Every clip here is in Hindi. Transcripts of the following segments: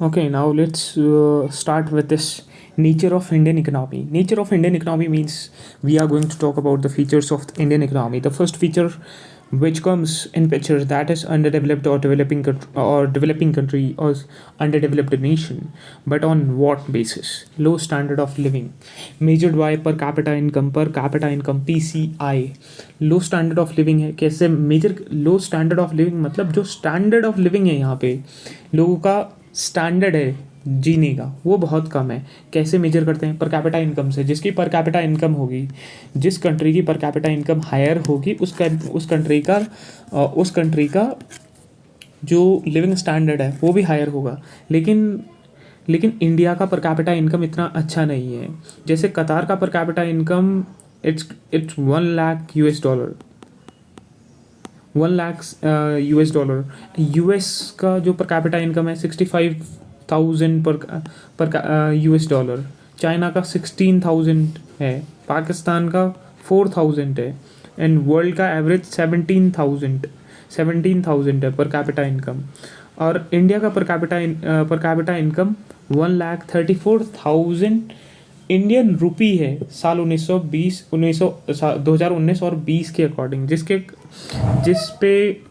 Okay, now let's start with this nature of Indian economy. Nature of Indian economy means we are going to talk about the features of the Indian economy. The first feature which comes in picture, that is underdeveloped or developing country or underdeveloped nation. But on what basis? Low standard of living, measured by per capita income PCI. Low standard of living है, कैसे measure? Low standard of living मतलब जो स्टैंडर्ड ऑफ लिविंग है यहाँ पे, लोगों का स्टैंडर्ड है जीने का, वो बहुत कम है। कैसे मेजर करते हैं? पर कैपिटा इनकम से। जिसकी पर कैपिटा इनकम होगी, जिस कंट्री की पर कैपिटा इनकम हायर होगी, उस कंट्री का जो लिविंग स्टैंडर्ड है वो भी हायर होगा। लेकिन इंडिया का पर कैपिटा इनकम इतना अच्छा नहीं है। जैसे कतार का per capita income it's 1 lakh US dollar, 1 lakh US dollar. US का जो पर कैपिटा इनकम है 65,000 पर US डॉलर। चाइना का 16,000 है। पाकिस्तान का 4,000 है। एंड वर्ल्ड का एवरेज 17,000 है पर कैपिटा इनकम। और इंडिया का per capita income 1,34,000 Indian rupee है, साल 2019 और 20 के अकॉर्डिंग। जिस पे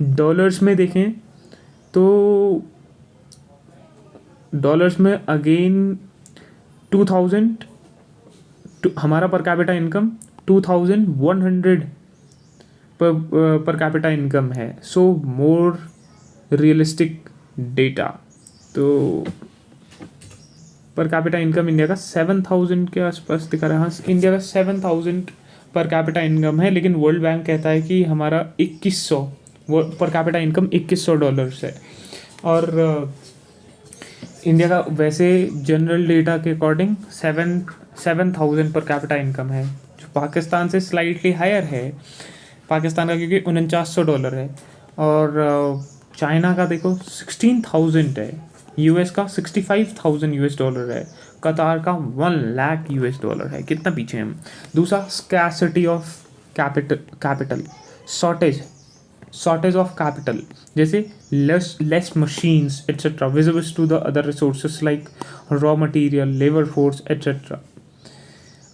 डॉलर्स में देखें तो डॉलर्स में अगेन 2000, हमारा per capita income 2100 per capita income है। सो मोर रियलिस्टिक डेटा। तो पर कैपिटा इनकम इंडिया का 7,000 के आसपास दिखा रहा है। हाँ, इंडिया का 7,000 पर कैपिटा इनकम है, लेकिन वर्ल्ड बैंक कहता है कि हमारा 2100 पर कैपिटा इनकम $2100 है। और इंडिया का वैसे जनरल डेटा के अकॉर्डिंग 7,000 पर कैपिटा इनकम है, जो पाकिस्तान से स्लाइटली हायर है। पाकिस्तान का क्योंकि $4900 है। और चाइना का देखो 16,000 है। यूएस का 65,000 US डॉलर है। कतार का 1 लाख US डॉलर है। कितना पीछे हम। दूसरा, scarcity of capital, shortage of capital, जैसे less machines etcetera visibles to the other resources like raw material, labour force etcetera.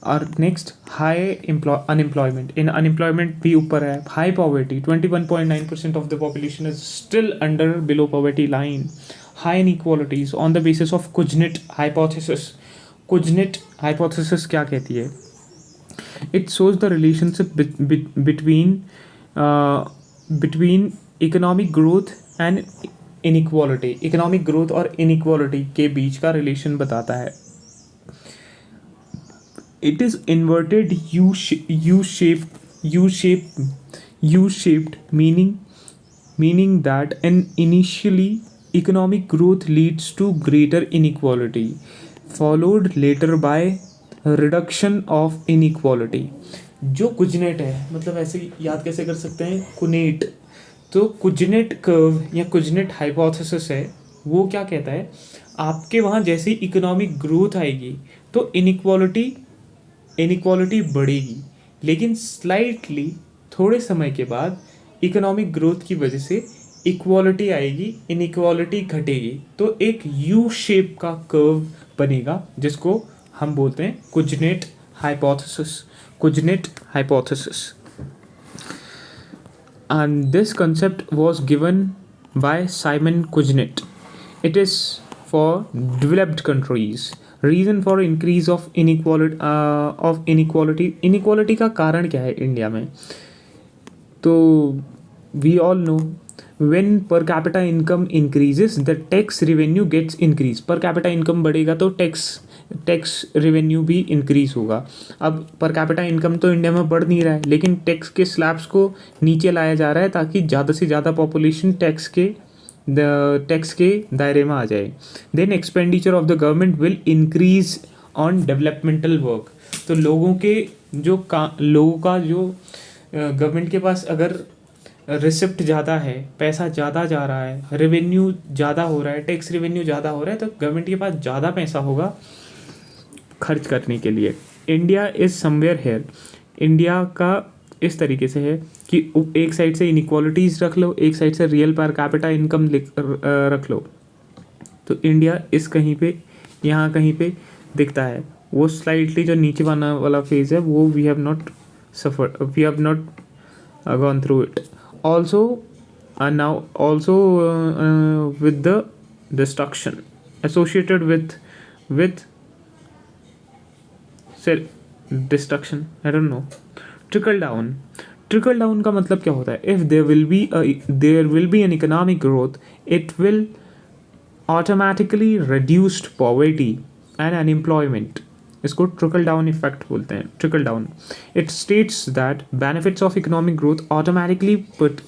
और नेक्स्ट, हाई अनएम्प्लॉयमेंट। इन अनएम्प्लॉयमेंट भी ऊपर है। High poverty, 21.9% of the population is still under below poverty line. High inequalities on the basis of Kuznets hypothesis. Kuznets hypothesis क्या कहती है? It shows the relationship between economic growth and inequality. Economic growth और इनइक्वालिटी के बीच का रिलेशन बताता है। It is inverted U-shaped, meaning that an initially economic growth leads to greater inequality, followed later by reduction of inequality. जो कुजनेट है, मतलब ऐसे याद कैसे कर सकते हैं? कुनेट। तो कुजनेट कर्व या कुजनेट हाइपोथेसिस है, वो क्या कहता है? आपके वहाँ जैसे इकोनॉमिक ग्रोथ आएगी तो इनइक्वालिटी बढ़ेगी, लेकिन स्लाइटली थोड़े समय के बाद इकोनॉमिक ग्रोथ की वजह से इक्वालिटी आएगी, इनइक्वालिटी घटेगी। तो एक यू शेप का कर्व बनेगा, जिसको हम बोलते हैं Kuznets hypothesis. And this concept was given by Simon Kuznets. It is for developed countries. Reason for increase of inequality. Inequality का कारण क्या है इंडिया में? तो we all know when per capita income increases the tax revenue gets increased. per capita income बढ़ेगा तो टैक्स रेवेन्यू भी इंक्रीज होगा। अब पर कैपिटा इनकम तो इंडिया में बढ़ नहीं रहा है, लेकिन टैक्स के स्लैब्स को नीचे लाया जा रहा है ताकि ज़्यादा से ज़्यादा पॉपुलेशन टैक्स के दायरे में आ जाए। Then expenditure of the government will increase on developmental work. तो लोगों का जो गवर्नमेंट के पास अगर रिसिप्ट ज़्यादा है, पैसा ज़्यादा जा रहा है, रेवेन्यू ज़्यादा हो रहा है, टैक्स रेवेन्यू ज़्यादा हो रहा है, तो गवर्नमेंट के पास ज़्यादा पैसा होगा खर्च करने के लिए। India is somewhere here. India का इस तरीके से है कि एक साइड से इनइक्वालिटीज़ रख लो, एक साइड से रियल पर कैपिटा इनकम रख लो। तो इंडिया इस कहीं पे यहाँ कहीं पे दिखता है। वो स्लाइटली जो नीचे वाला फेज है वो we have not gone through it. Also, now also with the destruction associated with say destruction, I don't know. Trickle down का मतलब क्या होता है? If there will be an economic growth, it will automatically reduce poverty and unemployment. इसको ट्रिकल डाउन इफेक्ट बोलते हैं। Trickle down, it states that benefits of economic growth automatically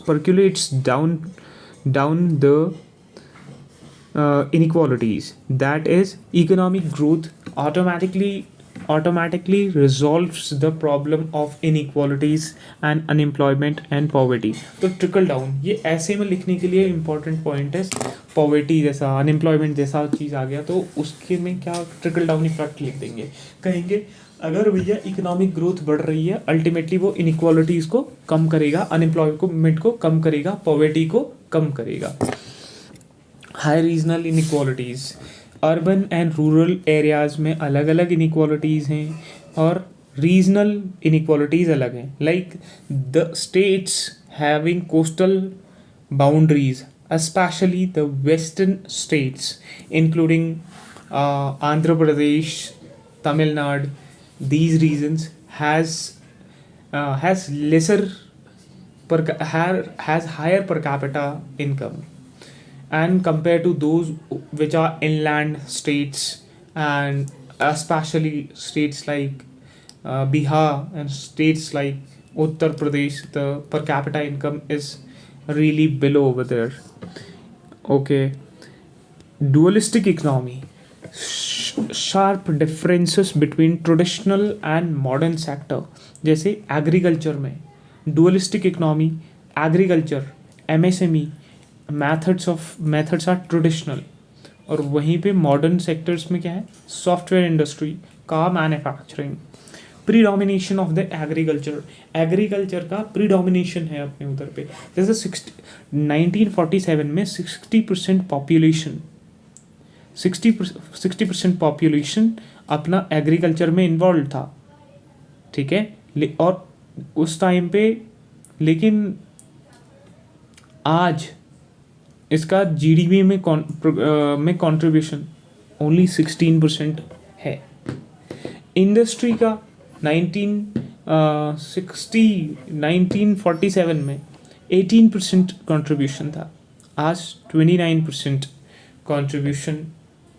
percolates down the inequalities. That is, economic growth automatically resolves the problem of inequalities and unemployment and poverty. तो ट्रिकल डाउन ये ऐसे में लिखने के लिए इम्पोर्टेंट पॉइंट है। पॉवर्टी जैसा, अनएम्प्लॉयमेंट जैसा चीज़ आ गया तो उसके में क्या ट्रिकल डाउन इफेक्ट लिख देंगे, कहेंगे अगर भैया इकोनॉमिक ग्रोथ बढ़ रही है अल्टीमेटली वो इनइक्वालिटीज़ को कम करेगा, अनएम्प्लॉयमेंट को कम करेगा, पॉवर्टी को कम करेगा। High regional inequalities, urban and rural areas में अलग अलग इनइक्वालिटीज़ हैं और रीजनल इनइक्वालिटीज़ अलग हैं। Like the states having coastal boundaries, especially the western states including Andhra Pradesh, Tamil Nadu, these regions has higher per capita income and compared to those which are inland states, and especially states like Bihar and states like Uttar Pradesh, the per capita income is really below over there. Okay, dualistic economy, sharp differences between traditional and modern sector. जैसे एग्रीकल्चर में dualistic economy, agriculture, MSME methods are traditional, और वहीं पे मॉडर्न सेक्टर्स में क्या है, software industry, car manufacturing. Predomination of the agriculture का प्रीडोमिनेशन है अपने उधर पे। जैसे 1947 में 60% पॉपुलेशन अपना एग्रीकल्चर में इन्वॉल्व था, ठीक है। और उस टाइम पे, लेकिन आज इसका जीडीपी में कंट्रीब्यूशन ओनली 16% है। इंडस्ट्री का 1947 में 18% कंट्रीब्यूशन था, आज 29% कंट्रीब्यूशन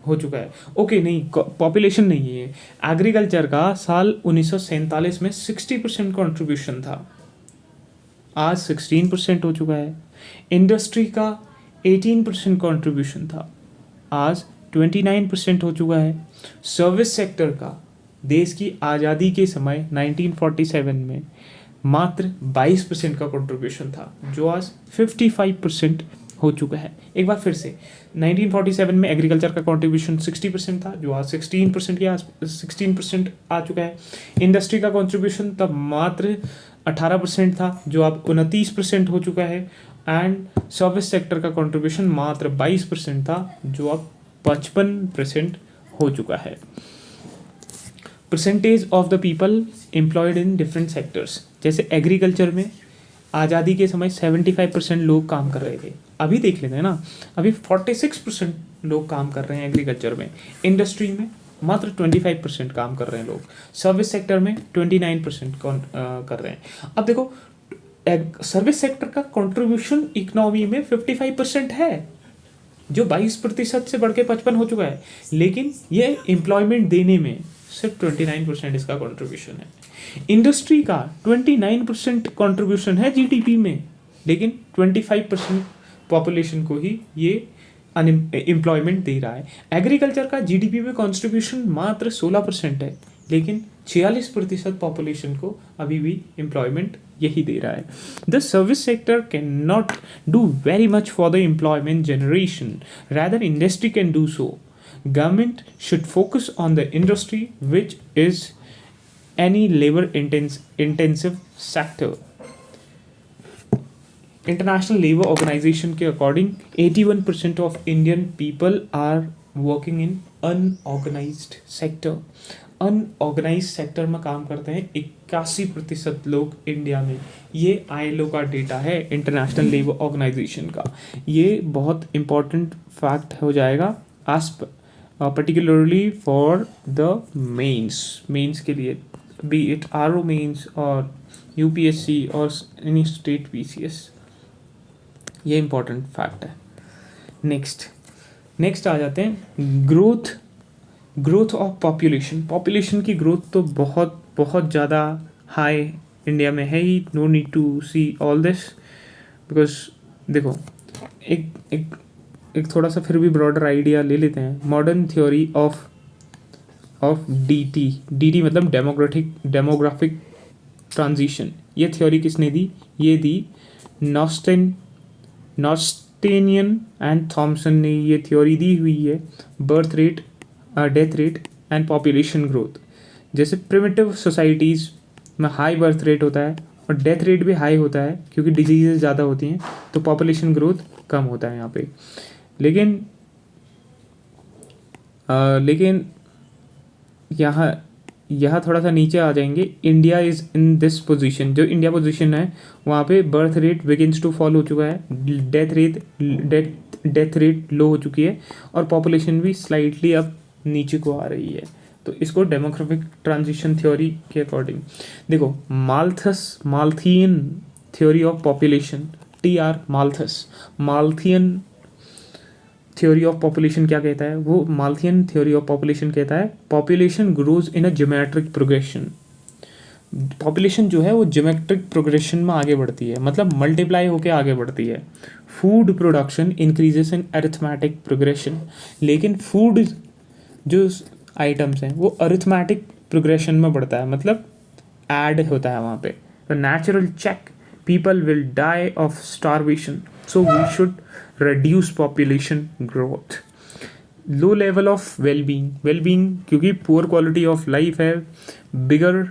हो चुका है। ओके, नहीं, पॉपुलेशन नहीं है। एग्रीकल्चर का साल 1947 में 60% कंट्रीब्यूशन था, आज 16% हो चुका है। इंडस्ट्री का 18% कंट्रीब्यूशन था, आज 29% हो चुका है। सर्विस सेक्टर का देश की आज़ादी के समय 1947 में मात्र 22% का कंट्रीब्यूशन था, जो आज 55% हो चुका है। एक बार फिर से, 1947 में एग्रीकल्चर का कंट्रीब्यूशन 60% था, जो आज 16% आ चुका है। इंडस्ट्री का कंट्रीब्यूशन तब मात्र 18% था, जो अब 29% हो चुका है। एंड सर्विस सेक्टर का कंट्रीब्यूशन मात्र 22% था, जो अब 55% हो चुका है। Percentage of the people employed in different sectors, जैसे एग्रीकल्चर में आज़ादी के समय 75% लोग काम कर रहे थे, अभी देख लेते हैं ना, अभी 46% लोग काम कर रहे हैं एग्रीकल्चर में। इंडस्ट्री में मात्र 25% काम कर रहे हैं लोग, सर्विस सेक्टर में 29% कर रहे हैं। अब देखो, सर्विस सेक्टर का कंट्रीब्यूशन इकोनॉमी में 55% है, जो 22% से बढ़ के 55 हो चुका है, लेकिन ये एम्प्लॉयमेंट देने में सिर्फ 29% इसका कंट्रीब्यूशन है। इंडस्ट्री का 29% कंट्रीब्यूशन है जीडीपी में, लेकिन 25% पॉपुलेशन को ही ये एम्प्लॉयमेंट दे रहा है। एग्रीकल्चर का जीडीपी में कंट्रीब्यूशन मात्र 16% है, लेकिन 46% पॉपुलेशन को अभी भी एम्प्लॉयमेंट यही दे रहा है। The service sector can not do very much for the employment generation, rather industry can do so. Government should focus on the industry, which is any labor intensive sector. International labour organisation के according 81% of Indian people are working in unorganised sector. Unorganised sector में काम करते हैं 81% लोग इंडिया में। ये ILO का डेटा है, इंटरनेशनल लेबर ऑर्गेनाइजेशन का। ये बहुत इम्पॉर्टेंट फैक्ट हो जाएगा आज, पर्टिकुलरली फॉर द मेंस के लिए, बी इट RO मेंस और UPSC और एनी स्टेट PCS। ये इम्पॉर्टेंट फैक्ट है। नेक्स्ट आ जाते हैं ग्रोथ ऑफ पॉपुलेशन की ग्रोथ तो बहुत बहुत ज़्यादा हाई इंडिया में है ही। No need to see all this, because देखो एक थोड़ा सा फिर भी ब्रॉडर आइडिया ले लेते हैं। मॉडर्न थ्योरी ऑफ DT मतलब डेमोग्राफिक ट्रांजिशन। ये थ्योरी किसने दी? ये दी नॉस्टेनियन एंड थॉमसन ने ये थ्योरी दी हुई है। Birth rate, death rate and population growth. जैसे प्रिमिटिव सोसाइटीज़ में हाई बर्थ रेट होता है और डेथ रेट भी हाई होता है क्योंकि डिजीज़ ज़्यादा होती हैं, तो पॉपुलेशन ग्रोथ कम होता है यहाँ पे। लेकिन यहाँ थोड़ा सा नीचे आ जाएंगे। India is in this position, जो इंडिया पोजीशन है वहाँ पे birth rate begins to fall हो चुका है, डेथ रेट लो हो चुकी है और पॉपुलेशन भी स्लाइटली अब नीचे को आ रही है। तो इसको डेमोग्राफिक ट्रांजिशन थ्योरी के अकॉर्डिंग देखो। Malthusian theory of population, TR Malthusian theory of population क्या कहता है? वो माल्थियन थ्योरी ऑफ पॉपुलेशन कहता है population grows in a geometric progression. Population जो है वो ज्योमेट्रिक प्रोग्रेशन में आगे बढ़ती है, मतलब मल्टीप्लाई होकर आगे बढ़ती है। फूड प्रोडक्शन इंक्रीजेस इन अरिथमेटिक प्रोग्रेशन, लेकिन फूड जो आइटम्स हैं वो अरिथमेटिक प्रोग्रेशन में बढ़ता है, मतलब ऐड होता है वहाँ पे। तो natural check, people will die of starvation, so we should reduce population growth। Low level of wellbeing क्योंकि पुअर क्वालिटी ऑफ लाइफ है, बिगर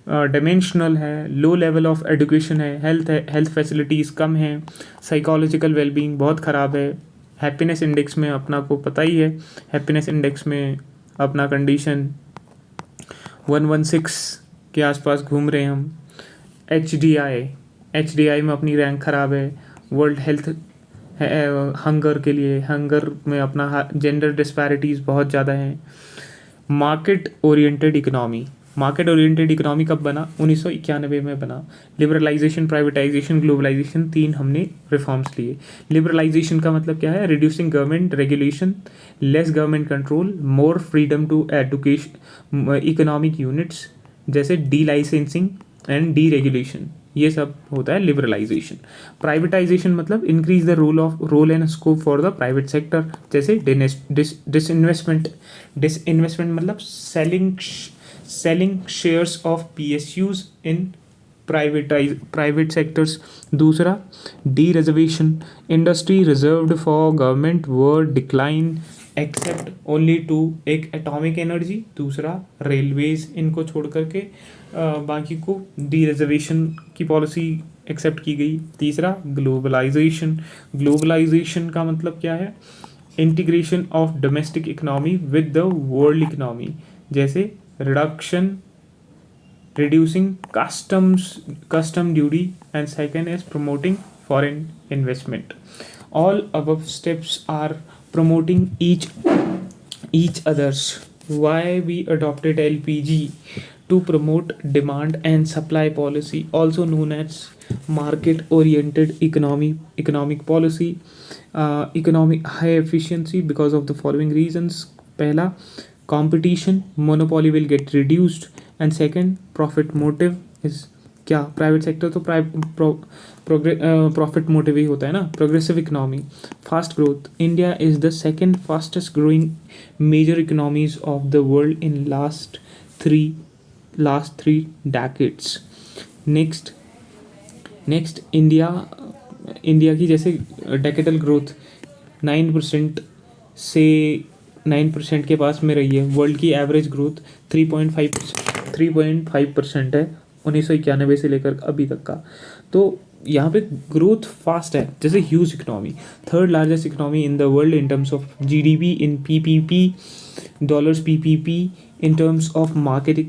डायमेंशनल है, लो लेवल ऑफ एजुकेशन है, हेल्थ फैसिलिटीज़ कम हैं, साइकोलॉजिकल वेलबींग बहुत ख़राब है। हैप्पीनेस इंडेक्स में अपना को पता ही है, हैप्पीनेस इंडेक्स में अपना कंडीशन 116 के आसपास घूम रहे हैं हम। HDI में अपनी रैंक ख़राब है। वर्ल्ड हेल्थ हंगर के लिए, हंगर में अपना जेंडर डिस्पैरिटीज़ बहुत ज़्यादा हैं। मार्केट ओरिएंटेड इकोनॉमी कब बना? 1991 में बना। लिबरलाइजेशन, प्राइवेटाइजेशन, ग्लोबलाइजेशन, 3 हमने रिफॉर्म्स लिए। लिबरलाइजेशन का मतलब क्या है? Reducing government regulation, less government control, more freedom to education, economic units जैसे delicensing and deregulation, ये सब होता है लिबरलाइजेशन। प्राइवेटाइजेशन मतलब increase the role and scope for the private sector, जैसे डिसइन्वेस्टमेंट मतलब selling shares of PSUs in private sectors. दूसरा dereservation, industry reserved for government were decline except only two एक एटॉमिक एनर्जी। दूसरा रेलवेज, इनको छोड़ करके बाकी को डी रिजर्वेशन की पॉलिसी एक्सेप्ट की गई। तीसरा ग्लोबलाइजेशन का मतलब क्या है? Integration of domestic economy with the world economy, जैसे reducing custom duty, and second is promoting foreign investment. All above steps are promoting each others. Why we adopted LPG? To promote demand and supply policy, also known as market oriented economic policy, economic high efficiency because of the following reasons. पहला, competition, monopoly will get reduced, and second, profit motive is क्या? प्राइवेट सेक्टर तो प्रॉफिट मोटिव ही होता है ना। Progressive economy, fast growth, India is the second fastest growing major economies of the world in last three decades. Next India की जैसे डेकेडल ग्रोथ 9% से 9% के पास में रही है। वर्ल्ड की एवरेज ग्रोथ 3.5% है 1991 से लेकर अभी तक का। तो यहाँ पे ग्रोथ फास्ट है, जैसे huge economy, third largest economy in the world in terms of GDP, in PPP dollars, PPP in terms of market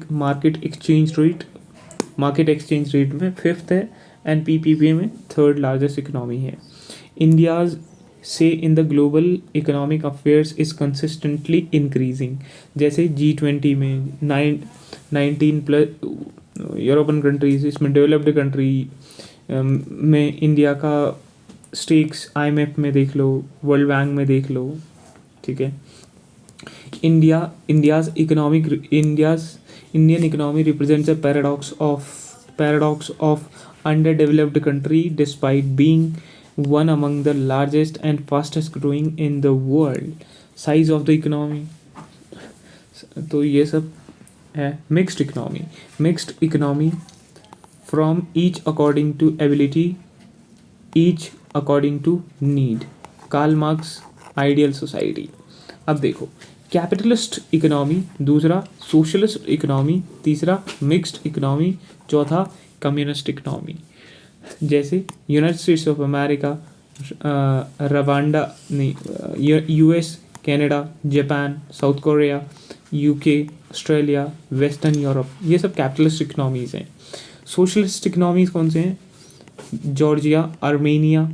exchange rate में फिफ्थ है, एंड पीपीपी में थर्ड लार्जेस्ट इकोनॉमी है. इंडियाज से in the global economic affairs is consistently increasing. जैसे G20 में 19+ यूरोपियन कंट्रीज, इसमें डेवलप्ड कंट्री में इंडिया का स्टेक्स IMF में देख लो, वर्ल्ड बैंक में देख लो. ठीक है. India's Indian economy represents a paradox of underdeveloped country despite being one among the largest and fastest growing in the world. Size of the economy. तो ये सब है. Mixed economy from each according to ability, each according to need. Karl Marx, ideal society. अब देखो, कैपिटलिस्ट इकोनॉमी दूसरा, सोशलिस्ट इकोनॉमी तीसरा, मिक्स्ड इकोनॉमी चौथा, कम्युनिस्ट इकोनॉमी. जैसे United States of America, Rwanda नहीं, US, Canada, Japan, South Korea, UK, Australia, western Europe, ये सब कैपिटलिस्ट इकोनॉमीज़ हैं. सोशलिस्ट इकोनॉमीज़ कौन से हैं? Georgia, Armenia.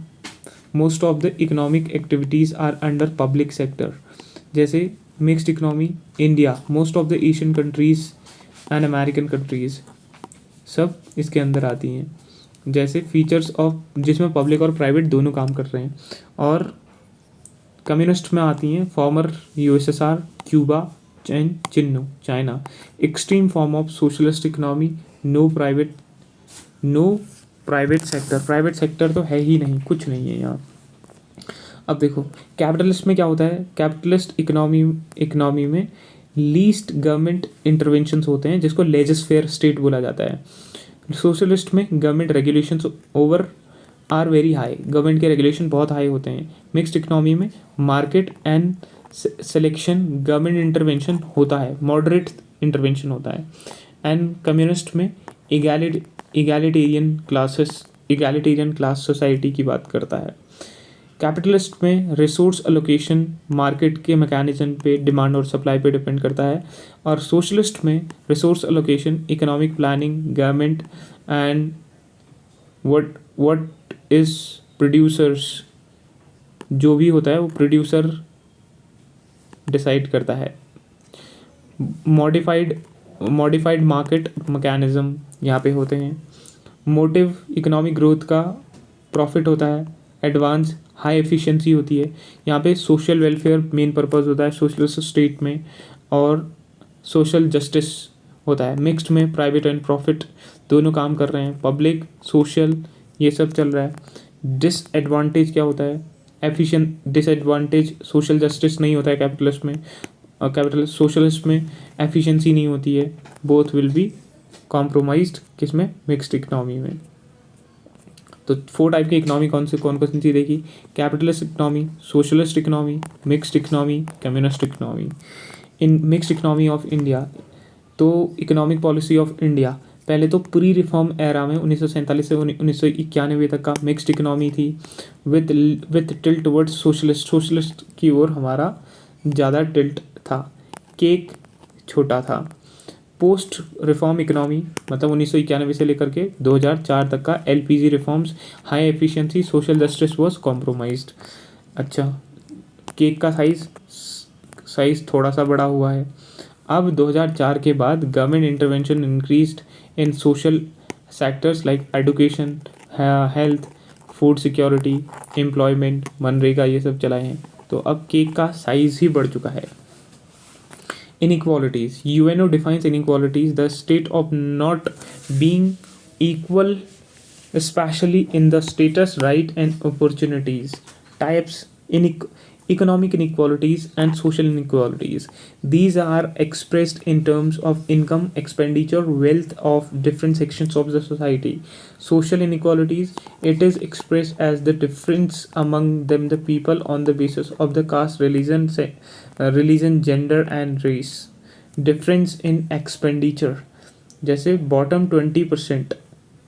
Most of the economic activities are under public sector. जैसे mixed economy, India, most of the Asian countries and American countries सब इसके अंदर आती हैं. जैसे फीचर्स ऑफ, जिसमें पब्लिक और प्राइवेट दोनों काम कर रहे हैं. और कम्युनिस्ट में आती हैं former USSR, Cuba and China. Extreme form of socialist economy, no private sector तो है ही नहीं, कुछ नहीं है यहाँ. अब देखो, कैपिटलिस्ट में क्या होता है? कैपिटलिस्ट इकोनॉमी में लीस्ट गवर्नमेंट इंटरवेंशंस होते हैं, जिसको लेजिस्फेयर स्टेट बोला जाता है. सोशलिस्ट में government regulations over are very high, government के रेगुलेशन बहुत हाई होते हैं. मिक्स्ड इकोनॉमी में market and selection, government intervention होता है, मॉडरेट इंटरवेंशन होता है. एंड कम्युनिस्ट में इगैलिटेरियन क्लास सोसाइटी की बात करता है. कैपिटलिस्ट में रिसोर्स अलोकेशन मार्केट के मैकेनिज्म पे, डिमांड और सप्लाई पे डिपेंड करता है. और सोशलिस्ट में resource allocation, economic planning, government and what is producers, जो भी होता है वो प्रोड्यूसर डिसाइड करता है. मॉडिफाइड मार्केट मैकेनिज्म यहाँ पे होते हैं. मोटिव इकोनॉमिक ग्रोथ का प्रॉफिट होता है. एडवांस हाई एफिशिएंसी होती है. यहाँ पे सोशल वेलफेयर मेन पर्पस होता है सोशलिस्ट स्टेट में, और सोशल जस्टिस होता है. मिक्स्ड में प्राइवेट एंड प्रॉफिट दोनों काम कर रहे हैं, पब्लिक सोशल ये सब चल रहा है. डिसएडवांटेज क्या होता है? डिसएडवांटेज सोशल जस्टिस नहीं होता है कैपिटलिस्ट में, और कैपिटलिस्ट सोशलिस्ट में एफिशिएंसी नहीं होती है. बोथ विल बी कॉम्प्रोमाइज्ड, किसमें? मिक्स्ड इकोनॉमी में. तो 4 टाइप की इकोनॉमी कौन सी थी देखी? Capitalist economy, socialist economy, mixed economy, communist economy. In mixed economy of India, तो इकोनॉमिक पॉलिसी ऑफ इंडिया पहले तो प्री रिफॉर्म एरा में 1947 से 1991 तक का मिक्स्ड इकोनॉमी थी, विथ टिल्ट टुवर्ड्स सोशलिस्ट की ओर हमारा ज़्यादा टिल्ट था. केक छोटा था. पोस्ट रिफॉर्म इकोनॉमी मतलब 1991 से लेकर के 2004 तक का LPG reforms, high efficiency, social justice was compromised. अच्छा, केक का साइज थोड़ा सा बड़ा हुआ है. अब 2004 के बाद गवर्नमेंट इंटरवेंशन इंक्रीज्ड इन social sectors like education, health, food security, employment, MNREGA, ये सब चलाए हैं. तो अब केक का साइज ही बढ़ चुका है. Inequalities. UNO defines inequalities the state of not being equal, especially in the status, right, and opportunities. Types: economic inequalities and social inequalities. These are expressed in terms of income, expenditure, wealth of different sections of the society. Social inequalities, it is expressed as the difference among them the people on the basis of the caste, religion, gender and race. Difference in expenditure, जैसे बॉटम 20%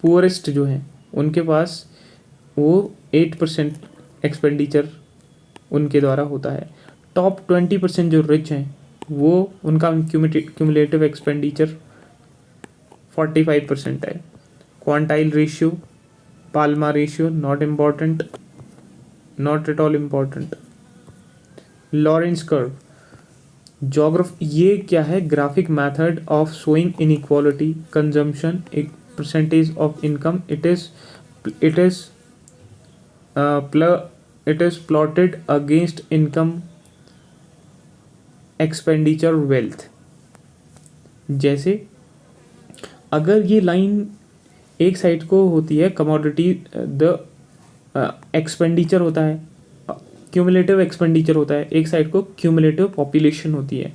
पुअरेस्ट जो हैं उनके पास वो 8% एक्सपेंडिचर उनके द्वारा होता है। टॉप 20% जो रिच हैं वो उनका क्यूमुलेटिव एक्सपेंडिचर 45% है। Quantile ratio, Palma ratio, not important, not at all important. Lorenz curve, ये क्या है? Graphic method of showing inequality consumption एक percentage of income. It is plotted against income, expenditure, wealth. जैसे अगर ये लाइन एक साइड को होती है कमोडिटी, द एक्सपेंडिचर होता है, क्यूमुलेटिव एक्सपेंडिचर होता है, एक साइड को क्यूमुलेटिव पॉपुलेशन होती है।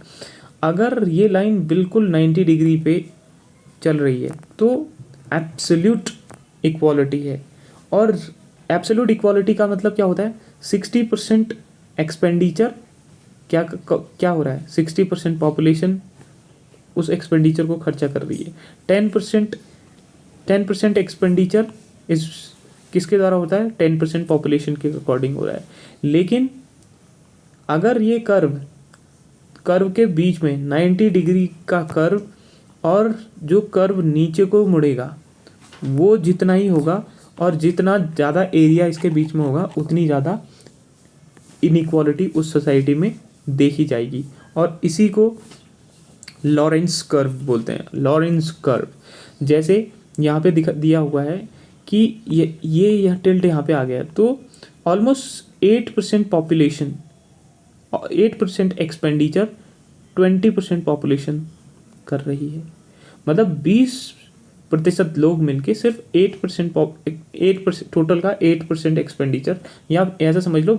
अगर ये लाइन बिल्कुल 90 डिग्री पे चल रही है तो एब्सोल्यूट इक्वालिटी है। और एब्सोल्यूट इक्वालिटी का मतलब क्या होता है? 60% एक्सपेंडिचर क्या हो रहा है? 60% पॉपुलेशन उस एक्सपेंडिचर को खर्चा कर रही है। 10% एक्सपेंडिचर इस किसके द्वारा होता है? 10% पॉपुलेशन के अकॉर्डिंग हो रहा है। लेकिन अगर ये कर्व के बीच में 90 डिग्री का कर्व और जो कर्व नीचे को मुड़ेगा वो जितना ही होगा, और जितना ज़्यादा एरिया इसके बीच में होगा उतनी ज़्यादा इनइक्वालिटी उस सोसाइटी में देखी जाएगी। और इसी को लॉरेंस कर्व बोलते हैं। लॉरेंस कर्व जैसे यहाँ पे दिया हुआ है कि ये टिल्ट यहाँ पे आ गया, तो ऑलमोस्ट 8% पॉपुलेशन, 8% एक्सपेंडिचर 20% पॉपुलेशन कर रही है। मतलब 20% लोग मिलके सिर्फ 8% टोटल का 8% एक्सपेंडिचर, या ऐसा समझ लो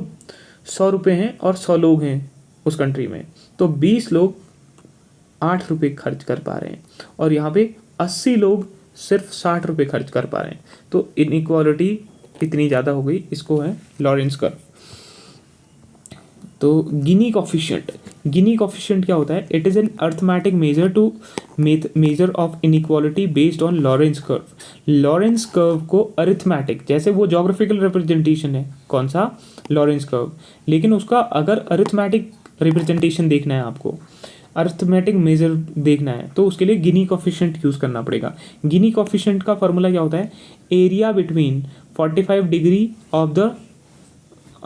100 रुपये हैं और 100 लोग हैं उस कंट्री में, तो 20 लोग 8 रुपये खर्च कर पा रहे हैं और यहाँ पे 80 लोग सिर्फ 60 रुपये खर्च कर पा रहे हैं। तो इनइक्वालिटी इतनी ज़्यादा हो गई। इसको है लॉरेंस कर्व। तो गिनी कोफिशिएंट क्या होता है? It is an arithmetic measure to measure of inequality based on Lorenz curve. Lorenz curve को अरिथमेटिक, जैसे वो जोग्राफिकल रिप्रेजेंटेशन है, कौन सा? Lorenz curve. लेकिन उसका अगर अरिथमेटिक रिप्रेजेंटेशन देखना है आपको, अरिथमेटिक मेजर देखना है, तो उसके लिए गिनी कोफिशिएंट यूज़ करना पड़ेगा। गिनी कोफिशिएंट का फॉर्मूला क्या होता है? Area between 45 degree of the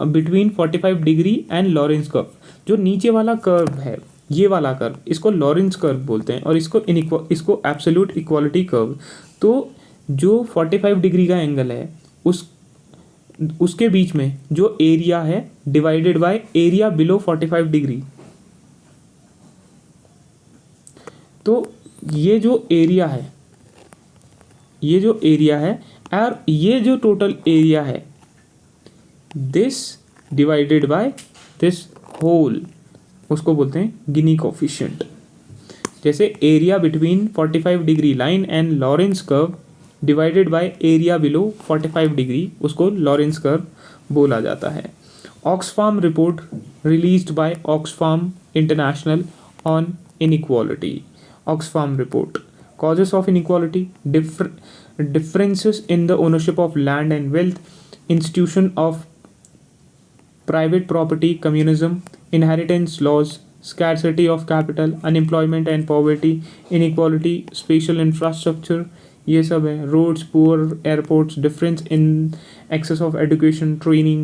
between 45 degree and Lorenz curve. जो नीचे वाला कर्व है, ये वाला कर्व, इसको लॉरेंस कर्व बोलते हैं और इसको एब्सोल्यूट इक्वालिटी कर्व। तो जो 45 डिग्री का एंगल है उसके बीच में जो एरिया है divided by area below 45 degree, तो ये जो एरिया है और ये जो टोटल एरिया है, this divided by this whole, उसको बोलते हैं गिनी कोफिशिएंट। जैसे area between 45 degree line and Lorenz curve divided by area below 45 degree, उसको लॉरेंस कर्व बोला जाता है। Oxfam report released by Oxfam International on inequality. Oxfam report, causes of inequality, differences in the ownership of land and wealth, institution of private property, communism, inheritance laws, scarcity of capital, unemployment and poverty, inequality, spatial infrastructure, ये सब है। roads, poor airports, difference in access of education, training,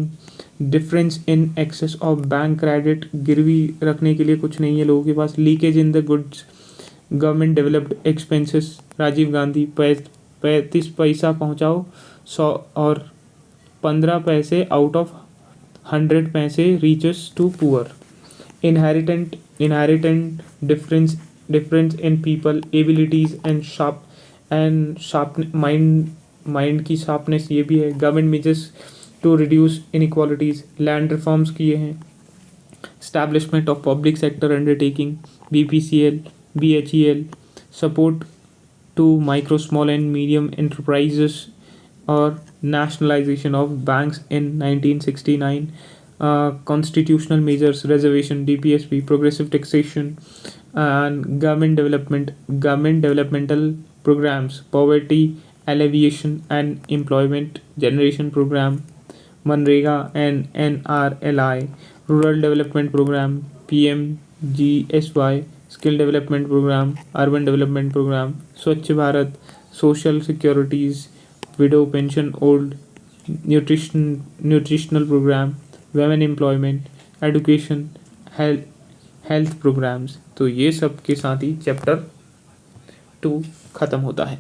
difference in access of bank credit, गिरवी रखने के लिए कुछ नहीं है लोगों के पास, leakage in the goods, government developed expenses, Rajiv Gandhi 35 पैसा पहुंचाओ 100 और 15 पैसे आउट ऑफ 100 पैसे reaches to poor. Inherent difference in people abilities and sharp mind की शार्पनेस, ये भी है। Government measures to reduce inequalities, land reforms किए हैं। Establishment of public sector undertaking, BPCL, BHEL, support to micro, small and medium enterprises, or nationalization of banks in 1969, constitutional measures, reservation, DPSP, progressive taxation, and government developmental programs, poverty alleviation and employment generation program, MNREGA and NRLI, rural development program, PMGSY, skill development program, urban development program, स्वच्छ Bharat, social securities, widow pension, old nutritional program, women employment, education, health programs। तो ये सब के साथ ही चैप्टर 2 खत्म होता है।